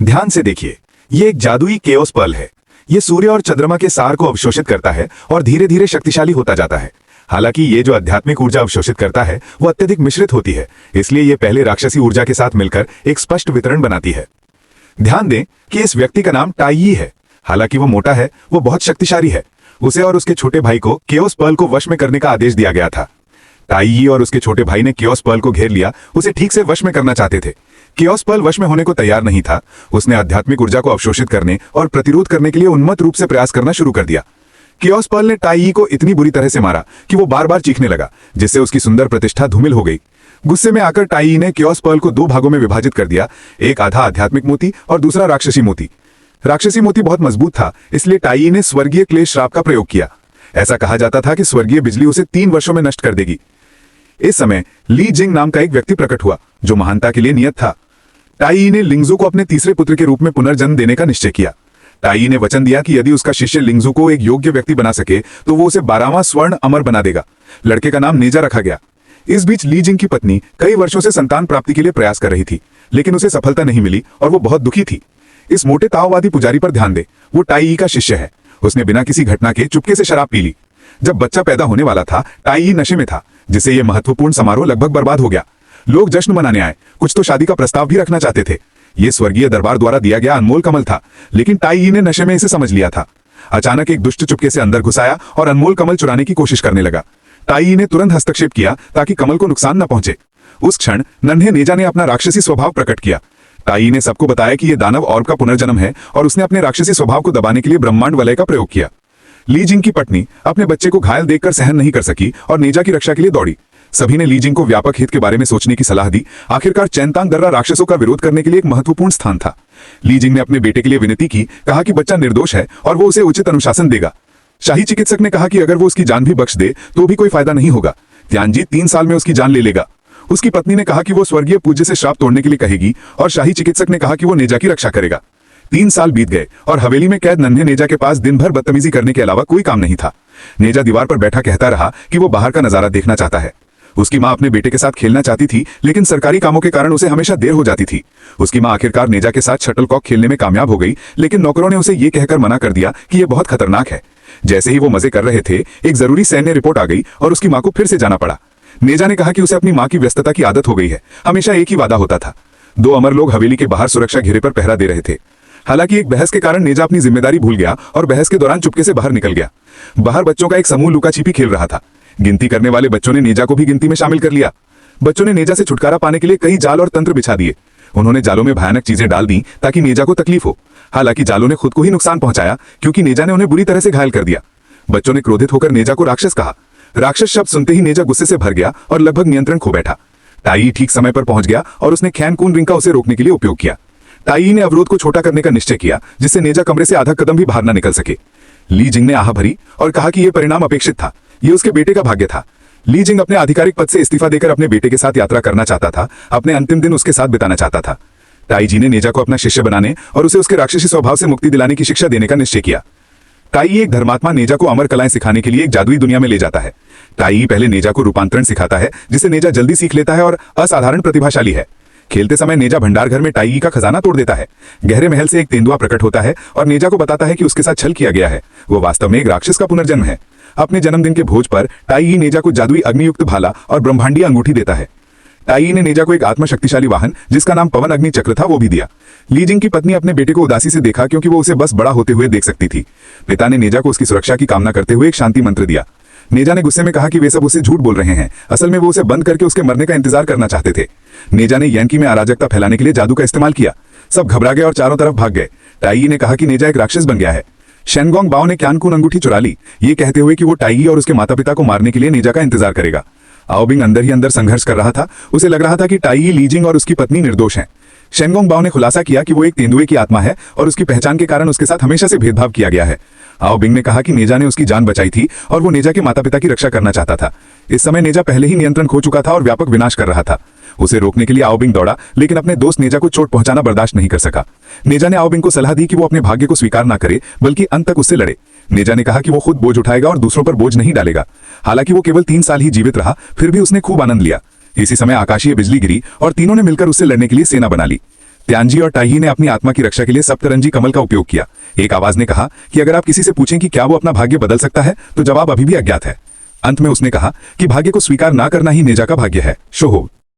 ध्यान से देखिए, ये एक जादुई केओस पर्ल है। ये सूर्य और चंद्रमा के सार को अवशोषित करता है और धीरे धीरे शक्तिशाली होता जाता है। हालांकि ये जो आध्यात्मिक ऊर्जा अवशोषित करता है वो अत्यधिक मिश्रित होती है, इसलिए ये पहले राक्षसी ऊर्जा के साथ मिलकर एक स्पष्ट वितरण बनाती है। ध्यान दें कि इस व्यक्ति का नाम टाइयी है। हालांकि वो मोटा है, वो बहुत शक्तिशाली है। उसे और उसके छोटे भाई को केओस पर्ल को वश में करने का आदेश दिया गया था। टाइयी और उसके छोटे भाई ने केओस पर्ल को घेर लिया, उसे ठीक से वश में करना चाहते थे। केओस पर्ल वश में होने को तैयार नहीं था। उसने आध्यात्मिक ऊर्जा को अवशोषित करने और प्रतिरोध करने के लिए उन्मत्त रूप से प्रयास करना शुरू कर दिया। केओस पर्ल ने टाइयी को इतनी बुरी तरह से मारा कि वो बार बार चीखने लगा, जिससे उसकी सुंदर प्रतिष्ठा धूमिल हो गई। गुस्से में आकर टाइयी ने केओस पर्ल को दो भागों में विभाजित कर दिया, एक आधा आध्यात्मिक मोती और दूसरा राक्षसी मोती। राक्षसी मोती बहुत मजबूत था, इसलिए टाइयी ने स्वर्गीय क्लेश श्राप का प्रयोग किया। ऐसा कहा जाता था कि स्वर्गीय बिजली उसे 3 वर्षों में नष्ट कर देगी। इस समय ली जिंग नाम का एक व्यक्ति प्रकट हुआ जो महानता के लिए नियत था। टाइयी ने लिंगजू को अपने तीसरे पुत्र के रूप में पुनर्जन्म देने का निश्चय किया। टाइयी ने वचन दिया कि यदि उसका शिष्य लिंगजू को एक योग्य व्यक्ति बना सके तो वो उसे 12वां स्वर्ण अमर बना देगा। लड़के का नाम नेजा रखा गया। इस बीच ली जिंग की पत्नी कई वर्षों से संतान प्राप्ति के लिए प्रयास कर रही थी, लेकिन उसे सफलता नहीं मिली और वो बहुत दुखी थी। इस मोटे ताओवादी पुजारी पर ध्यान दे, वो टाइयी का शिष्य है। उसने बिना किसी घटना के चुपके से शराब पी ली। जब बच्चा पैदा होने वाला था, टाइयी नशे में था, जिससे यह महत्वपूर्ण समारोह लगभग बर्बाद हो गया। लोग जश्न मनाने आए, कुछ तो शादी का प्रस्ताव भी रखना चाहते थे। यह स्वर्गीय दरबार द्वारा दिया गया अनमोल कमल था, लेकिन टाइयी ने नशे में इसे समझ लिया था। अचानक एक दुष्ट चुपके से अंदर घुस आया और अनमोल कमल चुराने की कोशिश करने लगा। टाइयी ने तुरंत हस्तक्षेप किया ताकि कमल को नुकसान न पहुंचे। उस क्षण नन्हे नेजा ने अपना राक्षसी स्वभाव प्रकट किया। टाइयी ने सबको बताया कि यह दानव ऑर्ब का पुनर्जन्म है और उसने अपने राक्षसी स्वभाव को दबाने के लिए ब्रह्मांड वलय का प्रयोग किया। ली जिंग की पत्नी अपने बच्चे को घायल देखकर सहन नहीं कर सकी और नेजा की रक्षा के लिए दौड़ी। सभी ने ली जिंग को व्यापक हित के बारे में सोचने की सलाह दी। आखिरकार चैनतांग दर्रा राक्षसों का विरोध करने के लिए एक महत्वपूर्ण स्थान था। ली जिंग ने अपने बेटे के लिए विनती की, कहा कि बच्चा निर्दोष है और वो उसे उचित अनुशासन देगा। शाही चिकित्सक ने कहा कि अगर वो उसकी जान भी बख्श दे तो भी कोई फायदा नहीं होगा। त्यांजी 3 साल में उसकी जान ले लेगा। उसकी पत्नी ने कहा कि वो स्वर्गीय पूज्य से श्राप तोड़ने के लिए कहेगी और शाही चिकित्सक ने कहा कि वो नेजा की रक्षा करेगा। 3 साल बीत गए और हवेली में कैद नन्हे नेजा के पास दिन भर बदतमीजी करने के अलावा कोई काम नहीं था। नेजा दीवार पर बैठा कहता रहा कि वो बाहर का नजारा देखना चाहता है। उसकी मां अपने बेटे के साथ खेलना चाहती थी, लेकिन सरकारी कामों के कारण उसे हमेशा देर हो जाती थी। उसकी मां आखिरकार नेजा के साथ शटलकॉक खेलने में कामयाब हो गई, लेकिन नौकरों ने उसे ये कहकर मना कर दिया कि यह बहुत खतरनाक है। जैसे ही वो मजे कर रहे थे, एक जरूरी सैन्य रिपोर्ट आ गई और उसकी मां को फिर से जाना पड़ा। नेजा ने कहा कि उसे अपनी मां की व्यस्तता की आदत हो गई है। हमेशा एक ही वादा होता था। 2 अमर लोग हवेली के बाहर सुरक्षा घेरे पर पहरा दे रहे थे। हालांकि एक बहस के कारण नेजा अपनी जिम्मेदारी भूल गया और बहस के दौरान चुपके से बाहर निकल गया। बाहर बच्चों का एक समूह लुका छिपी खेल रहा था। गिनती करने वाले बच्चों ने नेजा को भी गिनती में शामिल कर लिया। बच्चों ने नेजा से छुटकारा पाने के लिए कई जाल और तंत्र बिछा दिए। उन्होंने जालों में भयानक चीजें डाल दी ताकि नेजा को तकलीफ हो। हालांकि जालों ने खुद को ही नुकसान पहुंचाया, क्योंकि नेजा ने उन्हें बुरी तरह से घायल कर दिया। बच्चों ने क्रोधित होकर नेजा को राक्षस कहा। राक्षस शब्द सुनते ही नेजा गुस्से से भर गया और लगभग नियंत्रण खो बैठा। टाइयी ठीक समय पर पहुंच गया और उसने खैन कून रिंग का उसे रोकने के लिए उपयोग किया। टाइयी ने अवरोध को छोटा करने का निश्चय किया, जिससे नेजा कमरे से आधा कदम भी बाहर न निकल सके। ली जिंग ने आह भरी और कहा कि यह परिणाम अपेक्षित था। यह उसके बेटे का भाग्य था। ली जिंग अपने आधिकारिक पद से इस्तीफा देकर अपने बेटे के साथ यात्रा करना चाहता था, अपने अंतिम दिन उसके साथ बिताना चाहता था। टाइयी ने नेजा को अपना शिष्य बनाने और उसे उसके राक्षसी स्वभाव से मुक्ति दिलाने की शिक्षा देने का निश्चय किया। टाइयी एक धर्मात्मा नेजा को अमर कलाएं सिखाने के लिए एक जादुई दुनिया में ले जाता है। टाइयी पहले नेजा को रूपांतरण सिखाता है, जिसे नेजा जल्दी सीख लेता है और असाधारण प्रतिभाशाली है। खेलते समय नेजा भंडार घर में टाइयी का खजाना तोड़ देता है। गहरे महल से एक तेंदुआ प्रकट होता है और नेजा को बताता है कि उसके साथ छल किया गया है। वो वास्तव में एक राक्षस का पुनर्जन्म है। अपने जन्मदिन के भोज पर टाइयी नेजा को जादुई अग्नियुक्त भाला और ब्रह्मांडीय अंगूठी देता है। टाइयी ने नेजा को एक आत्मशक्तिशाली वाहन, जिसका नाम पवन अग्नि चक्र था, वो भी दिया। ली जिंग की पत्नी अपने बेटे को उदासी से देखा, क्योंकि वो उसे बस बड़ा होते हुए देख सकती थी। पिता ने नेजा को उसकी सुरक्षा की कामना करते हुए एक शांति मंत्र दिया। नेजा ने गुस्से में कहा कि वे सब उसे झूठ बोल रहे हैं। असल में वो उसे बंद करके उसके मरने का इंतजार करना चाहते थे। नेजा ने यानकी में अराजकता फैलाने के लिए जादू का इस्तेमाल किया। सब घबरा गए और चारों तरफ भाग गए। टाइयी ने कहा कि नेजा एक राक्षस बन गया है। शेनगोंग बाओ ने क्यानकून अंगूठी चुरा ली, ये कहते हुए कि वो टाइयी और उसके माता पिता को मारने के लिए नेजा का इंतजार करेगा। आओबिंग अंदर ही अंदर संघर्ष कर रहा था। उसे लग रहा था कि टाइयी, ली जिंग और उसकी पत्नी निर्दोष हैं। शेनगोंग बाओ ने खुलासा किया कि वो एक तेंदुए की आत्मा है और उसकी पहचान के कारण उसके साथ हमेशा से भेदभाव किया गया है। आओबिंग ने कहा कि नेजा ने उसकी जान बचाई थी और वो नेजा के माता पिता की रक्षा करना चाहता था। इस समय नेजा पहले ही नियंत्रण खो चुका था और व्यापक विनाश कर रहा था। उसे रोकने के लिए आओबिंग दौड़ा, लेकिन अपने दोस्त नेजा को चोट पहुंचाना बर्दाश्त नहीं कर सका। नेजा ने आओबिंग को सलाह दी कि वो अपने भाग्य को स्वीकार ना करे, बल्कि अंत तक उससे लड़े। नेजा ने कहा कि वो खुद बोझ उठाएगा और दूसरों पर बोझ नहीं डालेगा। हालांकि वो केवल 3 साल ही जीवित रहा, फिर भी उसने खूब आनंद लिया। इसी समय आकाशीय बिजली गिरी और तीनों ने मिलकर उससे लड़ने के लिए सेना बना ली। त्यांजी और टाइही ने अपनी आत्मा की रक्षा के लिए सप्तरंजी कमल का उपयोग किया। एक आवाज ने कहा कि अगर आप किसी से पूछें कि क्या वो अपना भाग्य बदल सकता है तो जवाब अभी भी अज्ञात है। अंत में उसने कहा कि भाग्य को स्वीकार ना करना ही नेजा का भाग्य है। शोहो